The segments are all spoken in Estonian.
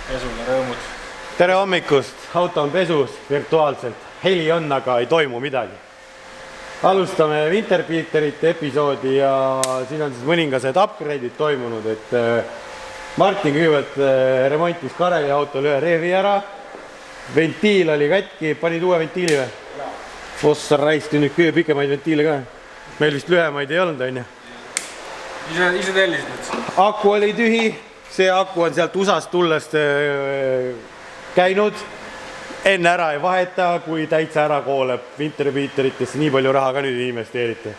pesule rõõmud. Tere hommikust, auto on pesus virtuaalselt, heli on, aga ei toimu midagi. Alustame Winterpeterite episoodi ja siin on siis mõningased upgrade'id toimunud, et Martin kõigepealt remontis Kareli autol ühe revi ära, ventiil oli katki, panid uue ventiili või? Fossa raisti nüüd kõige pikemaid ventiile ka. Meil vist lühemaid ei olnud, on ju? Ise tellisid. Aku oli tühi, see aku on sealt USAst tullest käinud, enne ära ei vaheta, kui täitsa ära kooleb Winterpeteritesse, nii palju raha ka nüüd investeerite.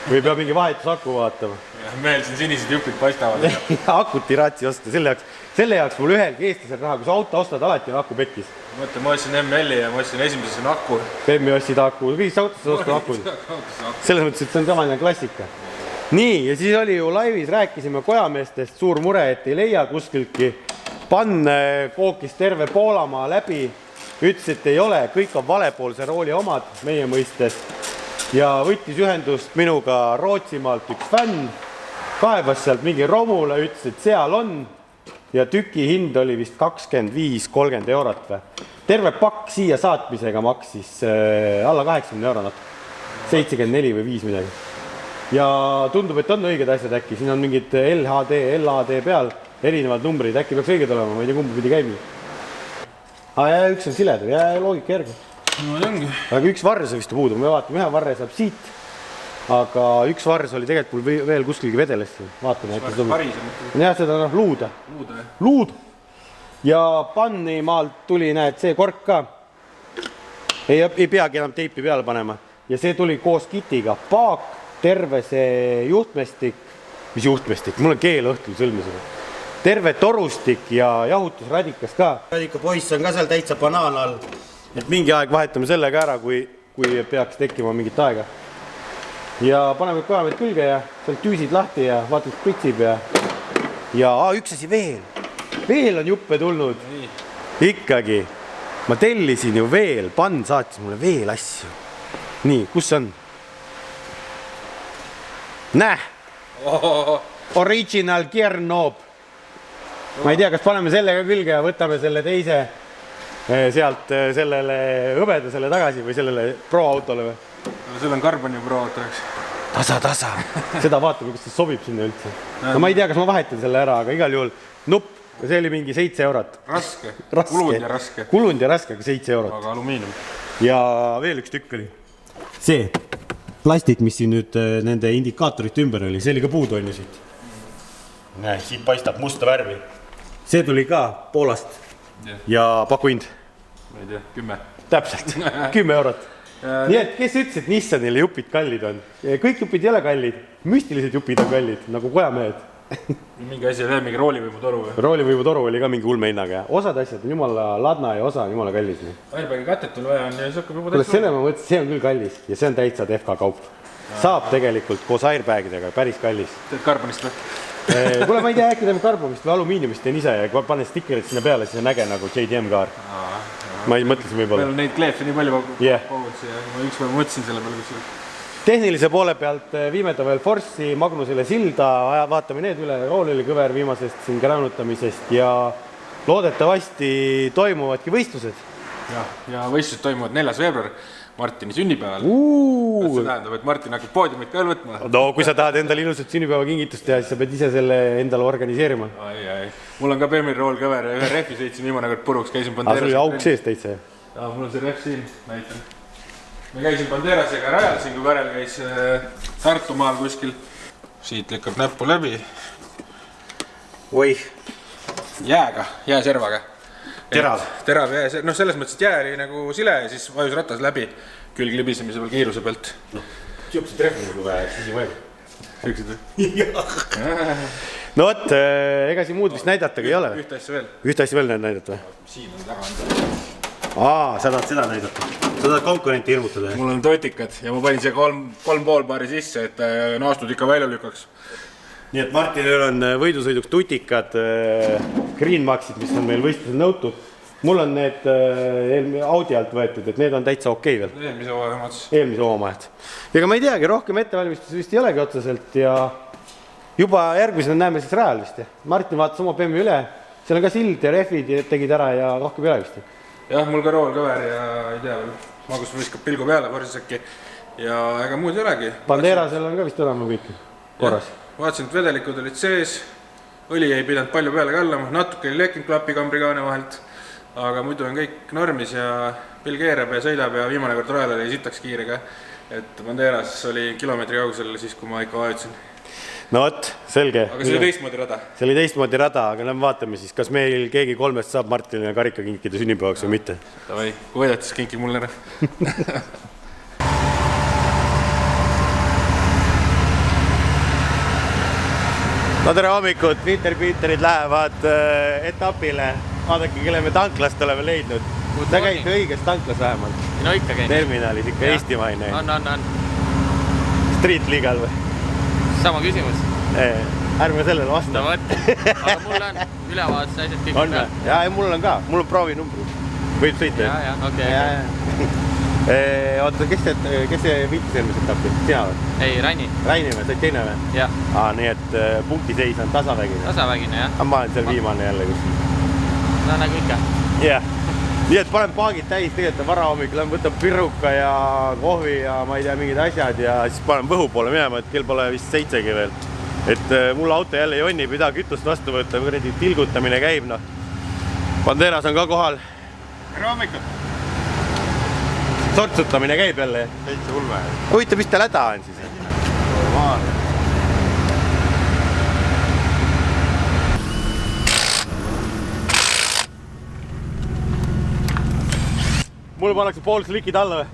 Või peab mingi vahetusaku vaatama. Meil siin sinised jupid paistavad. Akut ei raatsi osta, selle jaoks mul ühelgi eestlasel raha, kui sa auto ostad, alati on aku pekkis. Mõtle, ma ostsin ML-i ja ma ostsin esimeses on aku. Bemmi ostsid aku, kõigist autost ostad akud. Selles mõttes, et see on samaline klassika. Nii, ja siis oli ju laivis, rääkisime kojameestest, suur mure, et ei leia kuskiltki. Pann kookis terve Poolamaa läbi, ütles, et ei ole, kõik on valepoolse rooli omad meie mõistes. Ja võttis ühendust minuga Rootsimaalt üks fänn, kaevas sealt mingi romule, ütles, et seal on. Ja tüki hind oli vist 25-30 eurot. Terve pakk siia saatmisega maksis alla 80 euro natuke. 74 või 5 midagi. Ja tundub, et on õiged asjad äkki. Siin on mingid LHD, LAD peal, erinevad numbrid. Äkki peaks õiged olema, ma ei tea, kumbu pidi käib. Üks on siled, loogika järgi. No ongi. Aga üks varres vist puudu. Me vaatame, ühe varre saab siit. Aga üks varres oli tegelikult mul veel kuskilgi vedelest. Vaatame. Jah, seda luuda. Luud. Ja panni maalt tuli, näed, see kork ka. Ei peagi enam teipi peale panema. Ja see tuli koos kitiga. Paak, terve see juhtmestik. Mis juhtmestik? Mul on keel õhtul sõlmisega. Terve torustik ja jahutusradikas ka. Radika poiss on ka seal täitsa banaan all. Et mingi aeg vahetame sellega ära, kui peaks tekkima mingit aega. Ja paneme kojameid külge ja seal tüüsid lahti ja vaatad spritsib ja üks asi veel. Veel on juppe tulnud. Ikkagi. Ma tellisin ju veel. Pann saatis mulle veel asju. Nii, kus on? Näh! Original Gear Knob. Ma ei tea, kas paneme sellega külge ja võtame selle teise sealt sellele hõbedasele tagasi või sellele pro-autole või? No seal on Carboni pro-auto, eks. Tasa. Seda vaatame, kas see sobib sinna üldse. No ma ei tea, kas ma vahetan selle ära, aga igal juhul nupp. See oli mingi 7 eurot. Raske. Kulund ja raske. Kulund ja raske, aga 7 eurot. Aga alumiinium. Ja veel üks tükk oli. See plastik, mis siin nüüd nende indikaatorite ümber oli, see oli ka puudu on ju siit. Näe, siit paistab musta värvi. See tuli ka Poolast ja pakuhind. Ma ei tea, 10. Täpselt, 10 eurot. Nii et kes ütles, et Nissanile jupid kallid on? Kõik jupid ei ole kallid, müstilised jupid on kallid, nagu kojamehed. Mingi asi oli mingi roolivõimutoru või? Roolivõimutoru oli ka mingi ulme hinnaga. Osad asjad on jumala ladna ja osa on jumala kallis. Airbagi katetul vaja on ja see hakkab juba täitsa. Selle ma mõtlesin, see on küll kallis ja see on täitsa FK kaup. Saab tegelikult koos airbagidega päris kallis. Teed karbonist või? Kuule, ma ei tea, äkki teeme karbonist või alumiiniumist teen ise ja panen stikerid sinna peale, siis on äge nagu JDM kaar. Ma ei mõtlesin võib-olla. Meil on neid kleefi nii palju kogutud ja ma ükspäev mõtlesin selle peale. Tehnilise poole pealt viimeta veel Forssi, Magnusile silda, vaatame need üle, roolile kõver viimasest siin gräänutamisest ja loodetavasti toimuvadki võistlused. Ja võistlused toimuvad 4. veebruar Martini sünnipäeval. Kas see tähendab, et Martin hakkab poodiumit ka võtma? No kui sa tahad endale ilusat sünnipäeva kingitust teha, siis sa pead ise selle endale organiseerima. Mul on ka Bemmi rool kõver ja ühe refi sõitsin viimane kord puruks, käisin Banderas. Sul oli auk sees täitsa? Mul on see ref siin, näitan. Me käisin Banderasega rajal siin, kui Karel käis Tartumaal kuskil. Siit lükkab näppu läbi. Oih. Jääga, jääservaga. Terav. Terav jää, no selles mõttes, et jää oli nagu sile ja siis vajus ratas läbi külglibisemise peal kiiruse pealt. Siuksed trefniga vaja, siis ei mõelda. Siuksed või? No võt, ega siin muud vist näidatagi ei ole. Ühte asja veel. Ühte asja veel näidata või? Siin on taga. Sa tahad seda näidata. Sa tahad konkurenti hirmutada. Mul on totikad ja ma panin siia 3,5 paari sisse, et naastud ikka välja lükkaks. Nii et Martinil on võidusõiduks tutikad, Greenmaxid, mis on meil võistlusel nõutud. Mul on need Audi alt võetud, et need on täitsa okei veel. Eelmise omamajad. Ega ma ei teagi, rohkem ettevalmistus vist ei olegi otseselt ja juba järgmisena näeme siis rajal vist. Martin vaatas oma BMW üle, seal on ka sild ja rehvid tegid ära ja rohkem ei ole vist. Jah, mul ka roolkõver ja ei tea veel, Magus viskab pilgu peale Borisaki ja ega muud ei olegi. Banderasel on ka vist enam kõik korras. Vaatasin, et vedelikud olid sees, õli ei pidanud palju peale kallama, natuke oli lekkinud klapikambrikaane vahelt, aga muidu on kõik normis ja pill keerab ja sõidab ja viimane kord rajal oli sitaks kiire ka, et Banderas oli kilomeetri kaugusel siis, kui ma ikka vajutasin. No vot, selge. Aga see oli teistmoodi rada. See oli teistmoodi rada, aga lähme vaatame siis, kas meil keegi kolmest saab Martinile karika kinkida sünnipäevaks või mitte. Davai, kui võidatis kinki mulle ära. No tere hommikut, Peterid lähevad etapile. Vaadake, kelle me tanklast oleme leidnud. Ta käib õiges tanklas vähemalt. No ikka käib. Terminalis, ikka eestimaine. On. Street legal või? Sama küsimus. Ärme sellele vasta. No võt. Aga mul on ülevaates asjad kõik on peal. Ja, mul on ka. Mul on proovinumbrid. Võib sõita? Ja, okei. Oota, kes see viitis eelmise etappi? Sina või? Ei, Raini. Raini või? Said teine või? Jah. Nii et punktiseis on tasavägine. Tasavägine, jah. Ma olen seal viimane jälle kuskil. No nagu ikka. Jah. Nii et panen paagid täis, tegelikult varahommik, lähen võtan pirruka ja kohvi ja ma ei tea, mingid asjad ja siis panen Võhu poole minema, et kell pole vist 7 veel. Et mul auto jälle jonnib, ei taha kütust vastu võtta, kuradi tilgutamine käib, noh. Banderas on ka kohal. Tere hommikut! Sortsutamine käib jälle. Täitsa ulme. Huvitav, mis teil häda on siis? Mulle pannakse pool slikid alla või?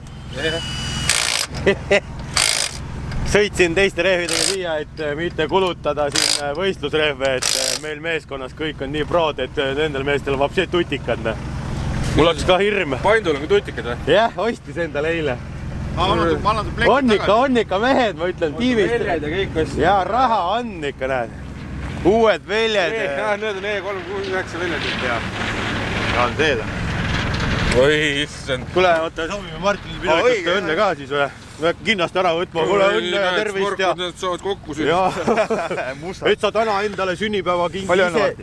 Sõitsin teiste rehvidega siia, et mitte kulutada siin võistlusrehve, et meil meeskonnas kõik on nii prood, et nendel meestel on vapsi tutikad. Mul oleks ka hirm. Paindul on ka tutikad või? Jah, ostis endale eile. On ikka mehed, ma ütlen, tiivist. Veljed ja kõik ostis. Ja raha on ikka, näed. Uued veljed. Need on E369 veljed. On teed. Oi, issand. Kuule, oota, soovime Martinile pidavalt õnne ka siis või? Me äkki kindlasti ära võtma. Kuule, õnne ja tervist ja... Nad saavad kokku sünd. Et sa täna endale sünnipäeva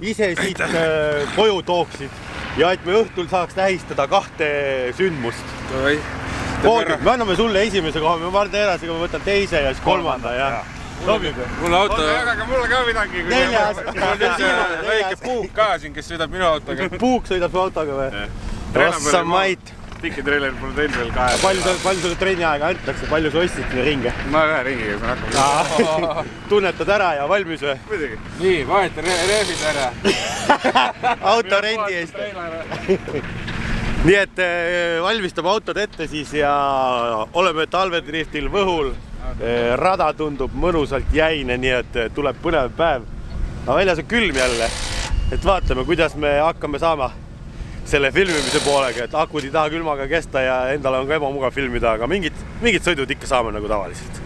ise siit koju tooksid. Ja et me õhtul saaks tähistada 2 sündmust. Me anname sulle esimese koha, me Banderasega võtan teise ja siis 3. ja sobib. Mulle auto... Aga mulle ka midagi. Väike Puuk ka siin, kes sõidab minu autoga. Puuk sõidab su autoga või? Rossa mait. Tikitreiler pole teil veel ka. Palju sulle trenni aega antakse, palju sa ostsid selle ringe? Ma ühe ringiga pean hakkama. Tunnetad ära ja valmis või? Muidugi. Nii, vaheta rehvid ära. Auto rendi eest. Nii et valmistame autod ette siis ja oleme talvedriftil Võhul. Rada tundub mõnusalt jäine, nii et tuleb põnev päev. Aga väljas on külm jälle, et vaatame, kuidas me hakkame saama selle filmimise poolega, et akud ei taha külmaga kesta ja endale on ka ebamugav filmida, aga mingid sõidud ikka saame nagu tavaliselt.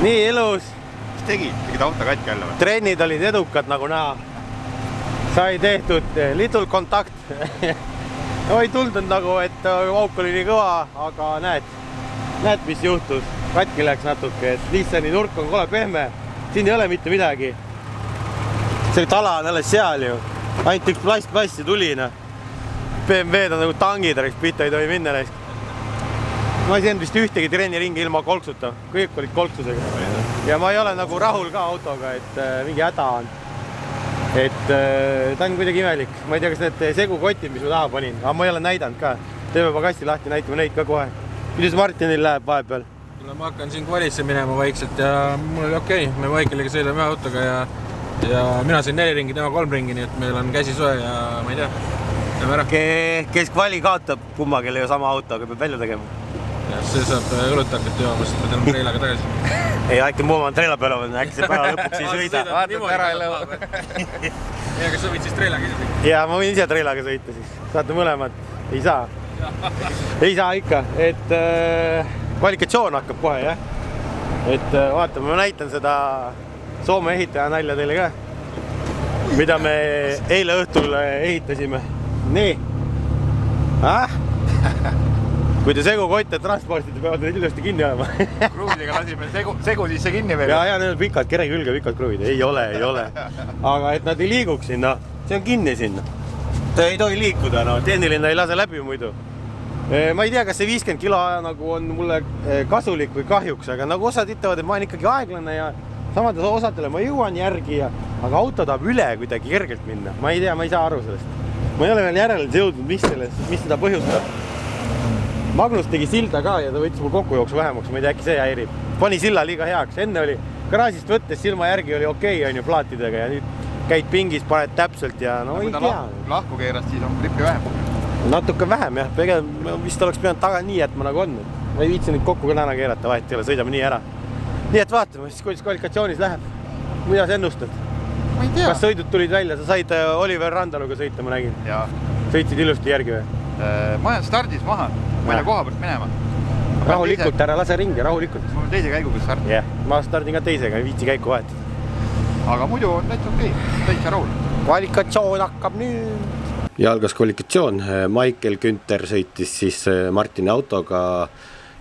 Nii ilus. Mis tegid? Tegid auto katki jälle või? Trennid olid edukad nagu näha. Sai tehtud little kontakt. Ei tundnud nagu, et auk oli nii kõva, aga näed, mis juhtus. Katki läks natuke, et Nissani nurk on kole pehme. Siin ei ole mitte midagi. See tala on alles seal ju. Ainult üks plastplassi tuli. BMW-d on nagu tangid, pihta ei tohi minna näist. Ma ei saanud vist ühtegi trenniringi ilma kolksuta. Kõik olid kolksusega. Ja ma ei ole nagu rahul ka autoga, et mingi häda on. et ta on kuidagi imelik. Ma ei tea, kas need segukotid, mis ma taha panin, aga ma ei ole näidanud ka. Teeme pagasti lahti, näitame neid ka kohe. Kuidas Martinil läheb vahepeal? Ma hakkan siin kvalisse minema vaikselt ja mul oli okei. Me Maikeliga sõidame ühe autoga ja mina sain 4 ringi, tema 3 ringi, nii et meil on käsi soe ja ma ei tea. Teeme ära. Kes kvali kaotab, kumma, kelle ju sama autoga peab välja tegema. Ja see saab õlut hakata jooma, sest me teeme treilaga tagasi. Ei, äkki muu on treila peale, äkki see päeva lõpuks ei sõida. Vaatad ära ei lõu. Ja kas sa võid siis treilaga ise sõita? Ja ma võin ise treilaga sõita siis. Saate mõlemad. Ei saa. Ei saa ikka. Et kvalifikatsioon hakkab kohe, jah. Et vaatame, ma näitan seda Soome ehitaja nalja teile ka. Mida me eile õhtul ehitasime. Nii. Kui te segukotte transportite, peavad need ilusti kinni olema. Kruvidega lasime segu sisse kinni veel. Ja need on pikad, kere külge pikad kruvid. Ei ole. Aga et nad ei liiguks sinna, see on kinni sinna. Ta ei tohi liikuda, tehniline ei lase läbi muidu. Ma ei tea, kas see 50 kilo nagu on mulle kasulik või kahjuks, aga nagu osad ütlevad, et ma olen ikkagi aeglane ja samades osadele ma jõuan järgi, aga auto tahab üle kuidagi kergelt minna. Ma ei tea, ma ei saa aru sellest. Ma ei ole veel järele jõudnud, mis seda põhjustab. Magnus tegi silda ka ja ta võttis mul kokkujooksu vähemaks, ma ei tea, äkki see häirib. Pani silla liiga heaks, enne oli garaažist võttes silma järgi oli okei, on ju, plaatidega ja nüüd käid pingis, paned täpselt ja no ei tea. Lahku keerast, siis on grippi vähem. Natuke vähem, jah. Pegem vist oleks pidanud taga nii jätma nagu on. Ma ei viitsi nüüd kokku ka täna keerata, vahet ei ole, sõidame nii ära. Nii et vaatame, siis kuidas kvalifikatsioonis läheb. Mida sa ennustad? Ma ei tea. Kas sõidud tulid välja? Sa said Oliver Randaluga sõita, ma nägin. Jaa. Sõitsid ilusti järgi või? Ma olen stardis maha. Ma ei koha pealt minema. Rahulikult, ära lase ringi, rahulikult. Ma olen teise käiguga stardis. Jah, ma stardin ka teisega, ei viitsi käiku vahetada. Aga muidu on täitsa okei, täitsa rahul. Kvalifikatsioon hakkab nüüd. Ja algas kvalifikatsioon. Michael Günther sõitis siis Martini autoga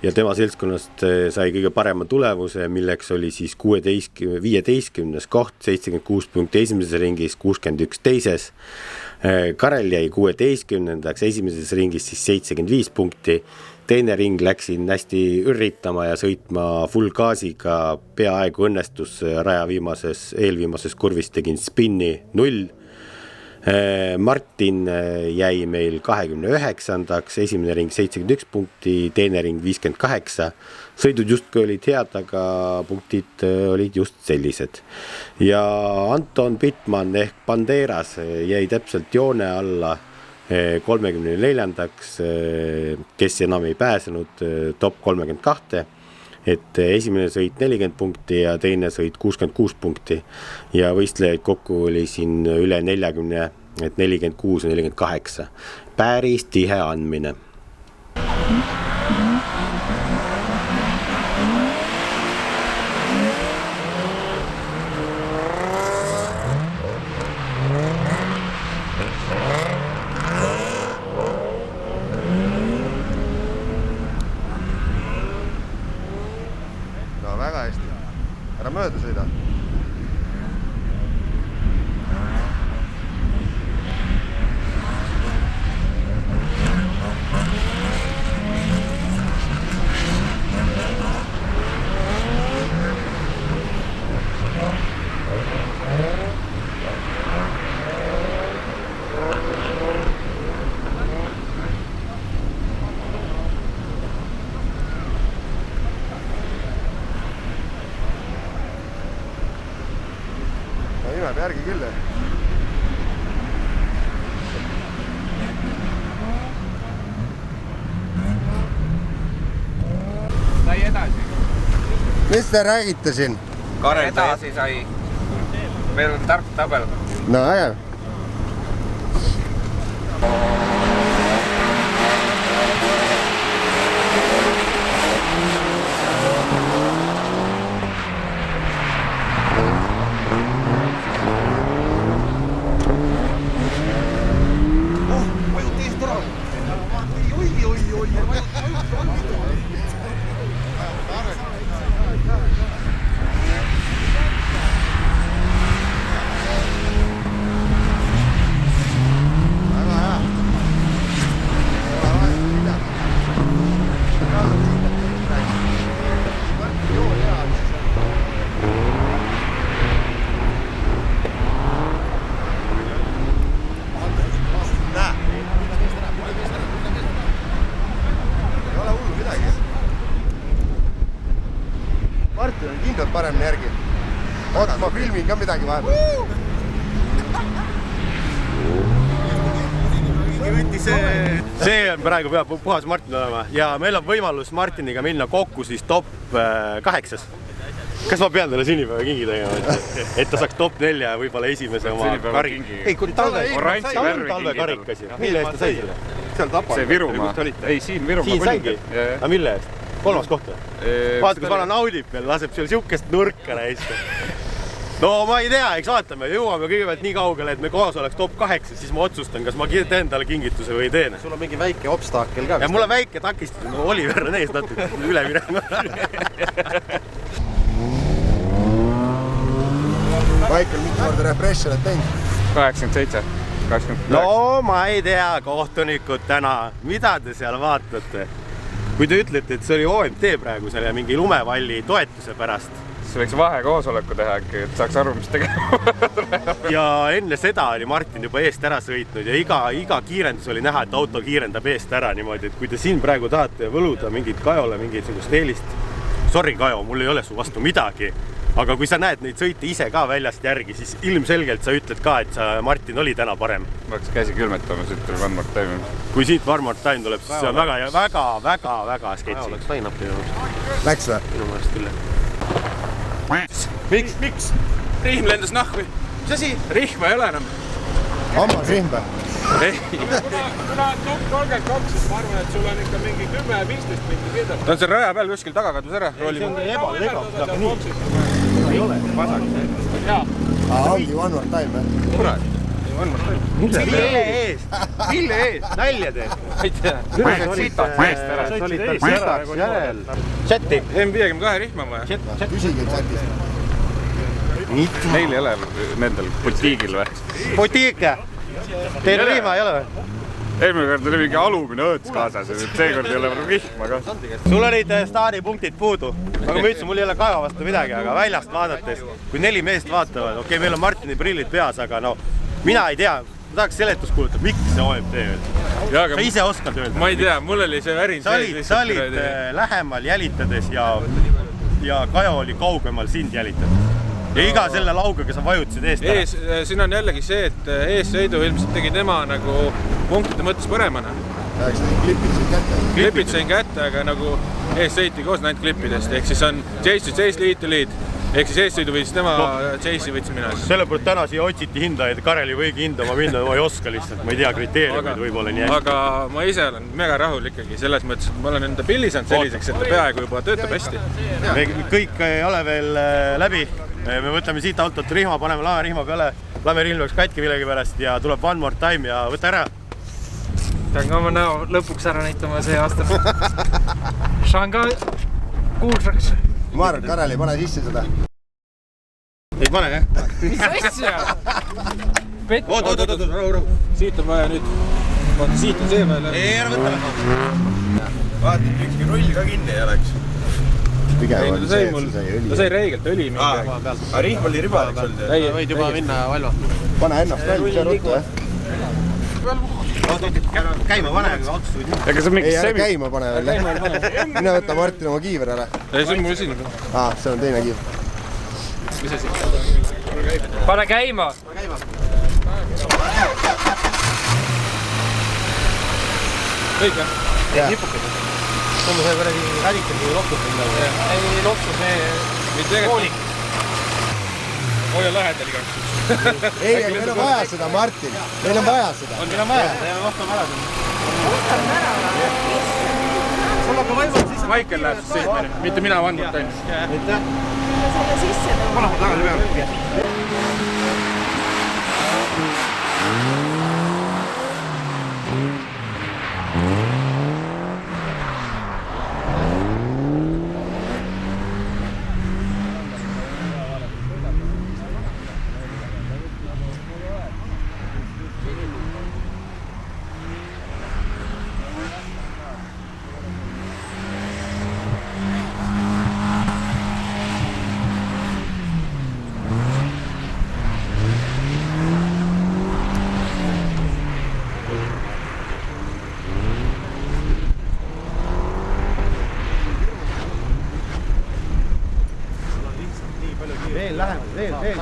ja tema seltskonnast sai kõige parema tulemuse, milleks oli siis 15. koht, 76 punkti esimeses ringis, 61 teises. Karel jäi 16. esimeses ringis siis 75 punkti. Teine ring läksin hästi üritama ja sõitma full gaasiga. Peaaegu õnnestus raja eelviimases kurvis tegin spinni 0. Martin jäi meil 29. Esimene ring 71 punkti, teine ring 58. Sõidud justkui olid head, aga punktid olid just sellised. Ja Anton Pittman ehk Banderas jäi täpselt joone alla 34. Kes enam ei pääsenud top 32. Et esimene sõit 40 punkti ja teine sõit 66 punkti ja võistlejaid kokku oli siin üle 40, et 46 ja 48. Päris tihe andmine. Väga hästi. Ära mööda sõida. Imeb järgi küll. Sai edasi. Mis te räägite siin? Karel edasi sai. Meil on tark tabel. No äge. tuleb paremini järgi. Oota, ma filmin ka midagi vahepeal. See on praegu peab puhas Martin olema ja meil on võimalus Martiniga minna kokku siis top 8. Kas ma pean talle sünnipäeva kingi tegema, et ta saaks top 4 ja võib-olla esimese oma karika? Ei, kui talvekarikasi. Mille eest ta sai selle? Seal Tapal. See Virumaa. Ei, siin Virumaa. Siin saigi? Aga mille eest? 3. kohta? Vaata, kus vana naudib veel, laseb seal siukest nurka näista. No ma ei tea, eks vaatame, jõuame kõigepealt nii kaugele, et me koos oleks top 8, siis ma otsustan, kas ma teen talle kingituse või ei teen. Sul on mingi väike obstaakel ka. Ja mul on väike takistus, Oliver on ees natuke üle minema. Michael, mitu korda refresh oled teinud? 87, 89. No ma ei tea, kohtunikud täna, mida te seal vaatate? Kui te ütlete, et see oli OMT praegu selle mingi lumevalli toetuse pärast, siis võiks vahekoosoleku teha äkki, et saaks aru, mis tegema. Ja enne seda oli Martin juba eest ära sõitnud ja iga kiirendus oli näha, et auto kiirendab eest ära niimoodi, et kui te siin praegu tahate võluda mingit Kajole, mingit sellist eelist, sorry Kajo, mul ei ole su vastu midagi, aga kui sa näed neid sõite ise ka väljast järgi, siis ilmselgelt sa ütled ka, et Martin oli täna parem. Ma hakkas käsi külmetama, siit tuleb One More Time. Kui siit One More Time tuleb, siis see on väga sketsi. Oleks line-upi jõudnud. Läks või? Minu meelest küll. Miks? Rihm lendas nahku. Mis asi? Rihma ei ole enam. Hammas rihm või? Kuna top 32, siis ma arvan, et sul on ikka mingi 10-15 mingi pidab. Ta on seal raja peal kuskil taga kadus ära. See on eba. Ei ole, pasak. Jaa. Ongi One More Time või? Kurat. One More Time. Mille ees? Nälja teed? Ei tea. Sa olid tal sitaks järel. Chatti. M52 rihma on vaja. Küsigi chatist. Neil ei ole nendel butiigil või? Butiike. Teil rihma ei ole või? Eelmine kord oli mingi alumine õõts kaasas ja seekord ei ole rihma ka. Sul olid staadipunktid puudu. Aga ma ütlesin, mul ei ole Kaja vastu midagi, aga väljast vaadates, kui 4 meest vaatavad, okei, meil on Martini prillid peas, aga no mina ei tea, ma tahaks seletust kuulutada, miks see OMT öelda. Sa ise oskad öelda. Ma ei tea, mul oli see värin sees. Sa olid lähemal jälitades ja Kaja oli kaugemal sind jälitades. Ja iga selle laugaga sa vajutasid eest ära. Siin on jällegi see, et eessõidu ilmselt tegi tema nagu punktide mõttes paremana. Klipid sain kätte, aga nagu eessõiti koos ainult klippidest. Ehk siis on chase to chase, lead to lead. Ehk siis eessõidu võitis tema, chase'i võitsin mina. Sellepärast täna siia otsiti hinda, et Karel ei võigi hindama minna, ma ei oska lihtsalt, ma ei tea kriteeriumid võib-olla nii hästi. Aga ma ise olen mega rahul ikkagi selles mõttes, et ma olen enda pilli saanud selliseks, et ta peaaegu juba töötab hästi. Me kõik ei ole veel läbi. Me võtame siit autot rihma, paneme lae rihma peale, laemerihm läks katki millegi pärast ja tuleb One More Time ja võta ära. Pean ka oma näo lõpuks ära näitama see aasta. Saan ka kuulsaks. Ma arvan, et Karel ei pane sisse seda. Ei pane, jah? Mis asja? Oot, rahu. Siit on vaja nüüd. Vaata, siit on see veel. Ei, ära võtta. Vaata, et ükski rull ka kinni ei oleks. Pigem on see, et ta sai reegelt õli mingi. Aga rihm oli ribalik olnud. Võid juba minna valva. Pane ennast välja, see ruttu, jah? Käima pane, aga autos võid minna. Ega see mingi Ei, ära käima pane veel. Mine võta Martin oma kiiver ära. Ei, see on mul siin. See on teine kiiver. Mis asi? Pane käima! Kõik, jah? Jah. Tõmba see kuradi radikal või loksus minna. Ei loksu, see koolik. Hoia lähedal igaks juhuks. Ei, aga meil on vaja seda, Martin. Meil on vaja seda. Meil on vaja. Sul on ka võimalus siis. Michael läheb siis sõitmine, mitte mina One More Time. Aitäh. Selle sisse tõmbab. Pane ma tagasi peale. veel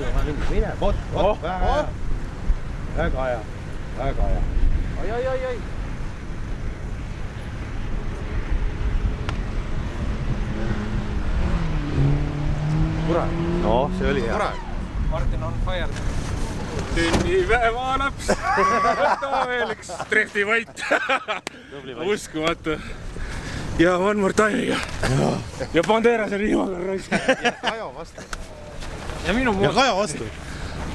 on mingi, mine, vot, väga hea, väga hea. Oi. No, see oli hea. Martin on fire. Sünnipäeva laps, võta veel üks trehtivõit. Uskumatu. Ja One More Time'iga. Ja Banderas on ilmaga raisk. Kajo vastu. Ja minu Ja Kaja vastu.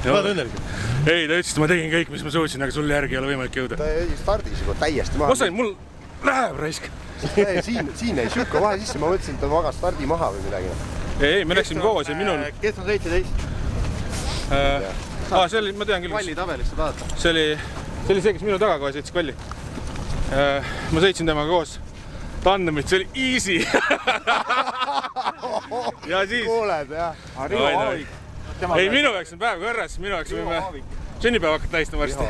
Oled õnnelik? Ei, ta ütles, et ma tegin kõik, mis ma suutsin, aga sul järgi ei ole võimalik jõuda. Ta jäi stardis juba täiesti maha. Ma sain, mul läheb raisk. Siin jäi süükka vahe sisse, ma mõtlesin, et ta magas stardi maha või midagi. Ei, me läksime koos ja minul... Kes on 17? See oli, ma tean küll. Kvalli tabelis sa tahad? See oli see, kes minu taga kohe sõitsis kvalli. Ma sõitsin temaga koos tandemit, see oli easy. Ja siis... Kuuled, jah. Ei, minu jaoks on päev kõrras, minu jaoks võime sünnipäeva hakata tähistama varsti.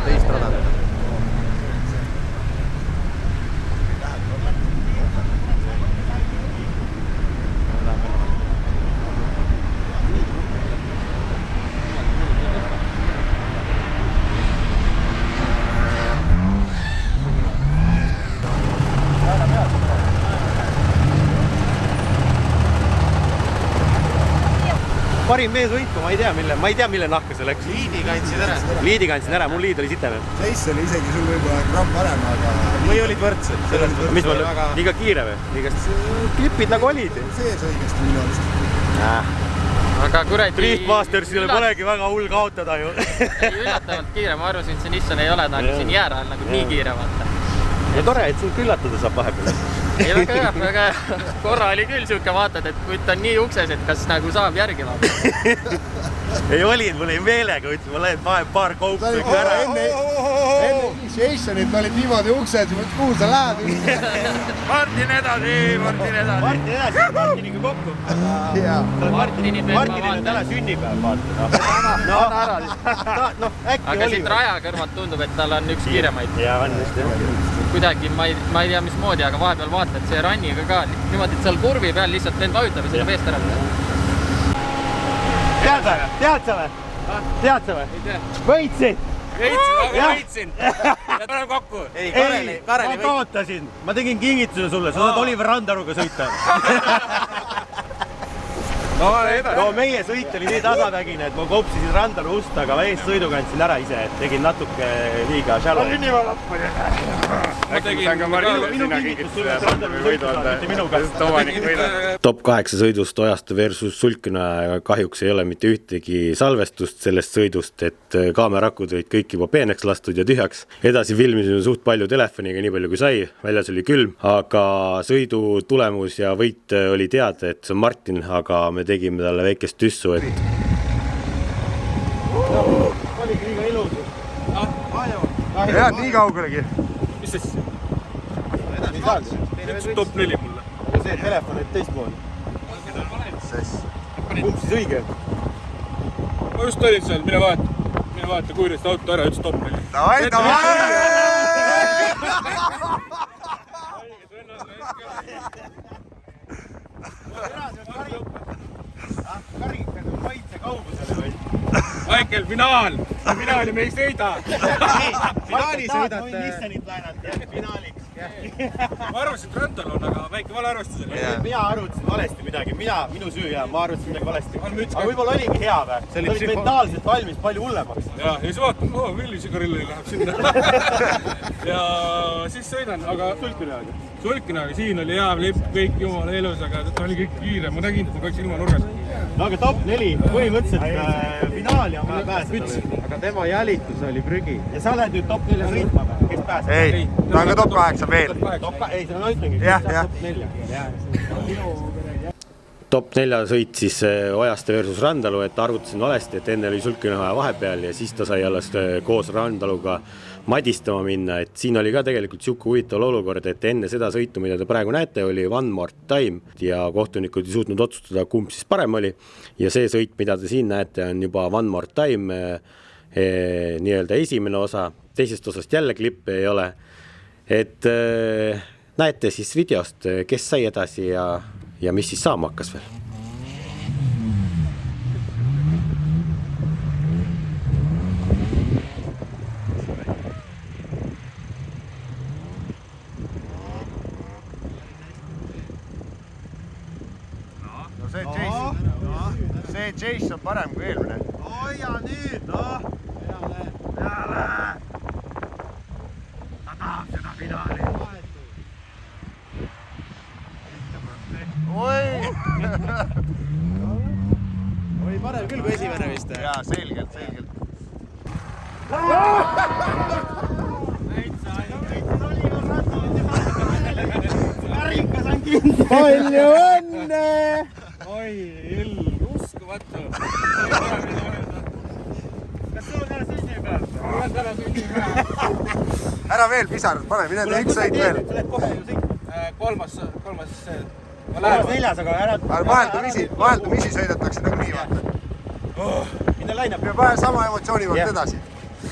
Teist rada. Parim mees võitu, ma ei tea, mille nahka see läks. Liidi kandsin ära, mul liid oli sitem. Seis oli isegi sul võib-olla gramm parem, aga... Või olid võrdsed? Mis ma väga... Liiga kiire või? Klipid nagu olid. Sees õigesti minu arust. Aga kuradi... Driftmastersile polegi väga hull kaotada ju. Ei, üllatavalt kiire, ma arvasin, et see Nissan ei ole nagu siin jäära all nagu nii kiire vaata. Ja tore, et sind küllatada saab vahepeal. Ei, väga hea. Korra oli küll siuke vaatad, et kui ta on nii ukses, et kas nagu saab järgi vaata. Ei olin, mul ei meelega, ütlesin, ma lähen vahe paar kaupa ära. Enne initiationit olid niimoodi uksed, kuhu sa lähed? Martin edasi! Martin edasi, Martiniga kokku. Martini peal ma Martinil on täna sünnipäev, vaata. Aga siit raja kõrvalt tundub, et tal on üks kiiremaid. Ja on just, jah. Kuidagi, ma ei tea mismoodi, aga vahepeal vaata, et see ranniga ka niimoodi, et seal kurvi peal lihtsalt vend vajutab ja sõidab eest ära. Tead sa või? Ei tea. Võitsid! Võitsin! Ja tuleme kokku! Ei, ma kaotasin. Ma tegin kingituse sulle, sa saad Oliver Randaruga sõita. No meie sõit oli nii tasavägine, et ma kopsisin Randaru ust, aga eest sõidu kandsin ära ise, et tegin natuke liiga shallow. Top 8 sõidust Ojaste versus Sulkna kahjuks ei ole mitte ühtegi salvestust sellest sõidust, et kaamerakud olid kõik juba peeneks lastud ja tühjaks. Edasi filmisime suht palju telefoniga, nii palju kui sai, väljas oli külm, aga sõidu tulemus ja võit oli teada, et see on Martin, aga me tegime talle väikest tüssu, et... Head nii kaugelegi. Mis see siis? Üks top 4 mulle. See telefon nüüd teistmoodi. Kumb siis õige? Ma just olin seal, mine vaata, kuulist auto ära, üks top 4. Davai! Karikad on maitse kaugusele või? Michael, finaali me ei sõida. Finaali sõidate. Ma võin Nissanit laenata finaaliks. Ma arvasin, et Rantal on, aga väike valearvestus oli. Mina arvutasin valesti midagi, minu süü ja ma arvutasin midagi valesti. Aga võib-olla oligi hea või? Sa olid mentaalselt valmis palju hullemaks. Ja siis vaatan, Villi Sigarilli läheb sinna. Ja siis sõidan, aga sulkinaga, siin oli hea lipp, kõik jumala elus, aga ta oli kõik kiire, ma nägin, et ma kaks ilma nurgas. No aga top 4, põhimõtteliselt finaali on vaja pääseda. Aga tema jälitus oli prügi. Ja sa lähed nüüd top 4 sõitma või? Kes pääseb? Ei, ta on ka top 8 veel. Ei, seda ma ütlengi. Jah. Top 4 sõit siis Ojaste versus Randalu, et arvutasin valesti, et enne oli sulkinaha vahepeal ja siis ta sai alles koos Randaluga madistama minna, et siin oli ka tegelikult siuke huvitav olukord, et enne seda sõitu, mida te praegu näete, oli One More Time ja kohtunikud ei suutnud otsustada, kumb siis parem oli ja see sõit, mida te siin näete, on juba One More Time nii-öelda esimene osa, teisest osast jälle klippe ei ole, et näete siis videost, kes sai edasi ja mis siis saama hakkas veel. No see Chase on parem kui eelmine. Ja nüüd, peale. Ta tahab seda finaali. Oi! Oli parem küll kui esimene vist. Jaa, selgelt. Karikas on kindel. Palju õnne! Oi, uskumatu. Kas sul on täna sünnipäev? Mul on täna sünnipäev. Ära veel pisarad, pane, mine tee üks sõit veel. Sa lähed kohe ju sõitma. Kolmas Neljas, aga ära... Vaheldumisi sõidetakse nagu nii, vaata. Minne lainab. Ja pane sama emotsiooni vahelt edasi.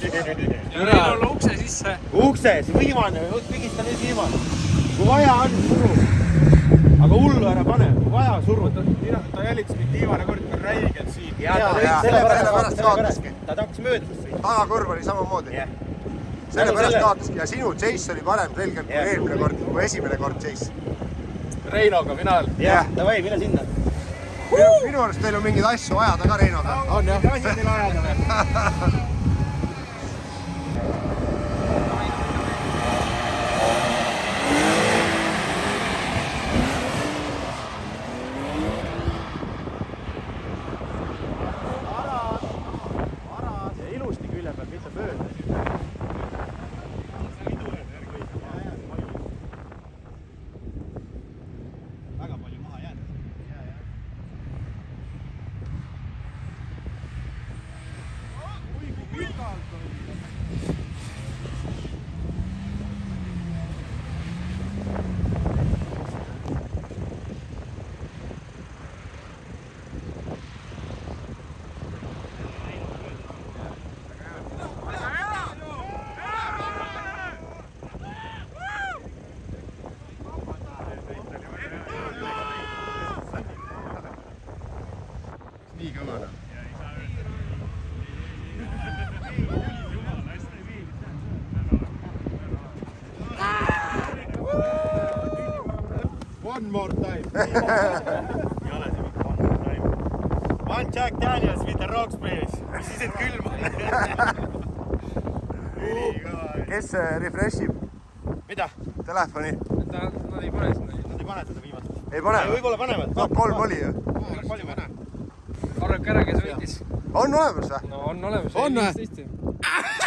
ja neil olla ukse sisse. Ukses, viimane, pigista nüüd viimane. Kui vaja on, suru. Aga hullu ära pane, kui vaja, suru. Ta jälitas mind viimane kord räigelt siin. Sellepärast kaotaski. Ta tahaks möödusest sõita. Tagakurv oli samamoodi. Sellepärast kaotaski ja sinu Chase oli parem selgelt kui eelmine kord, kui esimene kord Chase. Reinoga finaal. Jah, davai, mine sinna. Minu arust teil on mingeid asju ajada ka Reinoga. On jah. Asi teil ajada või? Ilusti külje peal, mitte mööda. Väga palju maha jäänud. Oi, kui pikalt on. Nii kõvana. One more time. Ei ole see mitte one more time. One Jack Daniels with the rock space. Mis siis, et külm on? Kes refreshib Mida? telefoni? Nad ei pane sinna. Nad ei pane teda viimast. Ei pane või? Võib-olla panevad. Top 3 oli ju. Palju pane? Arvake ära, kes võitis. On olemas või? No on olemas. On või?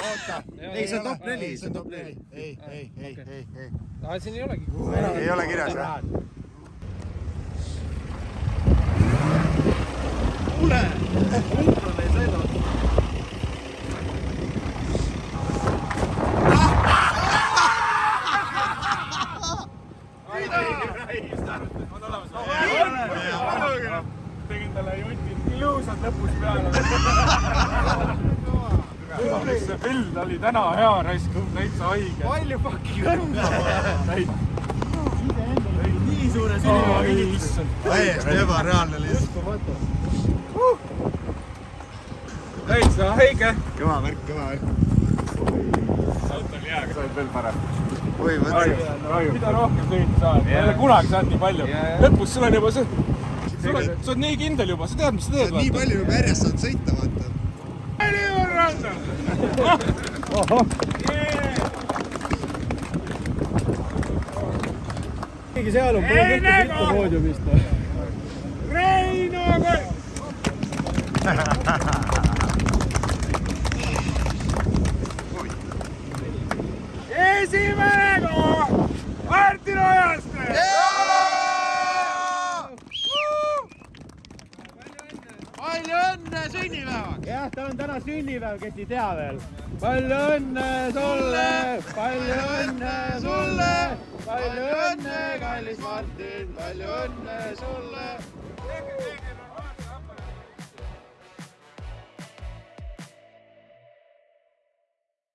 Oota. Ei, see on top 4. See on top 4. Ei. Siin ei olegi. Ei ole kirjas või? Kuule! Kumpron ei sõida. Pild oli täna hea raisk, täitsa haige. Palju fucking õnne! Nii suure süniva kinnitus. täiesti ebareaalne lihtsalt. Täitsa haige. Kõva värk, kõva värk. Saad veel parem. Põhimõtteliselt. Mida rohkem sõita saad, ma ei ole kunagi saanud nii palju. Lõpus sul on juba see, sa oled nii kindel juba, sa tead, mis sa teed. Nii palju juba järjest saanud sõita, vaata. keegi seal on poodiumist. Reino Koll! Esimene koht Martin Ojaste! Palju õnne sünnipäevaks! jah, tal on täna sünnipäev, kes ei tea veel. Palju õnne sulle, palju õnne sulle, palju õnne, kallis Martin, palju õnne sulle.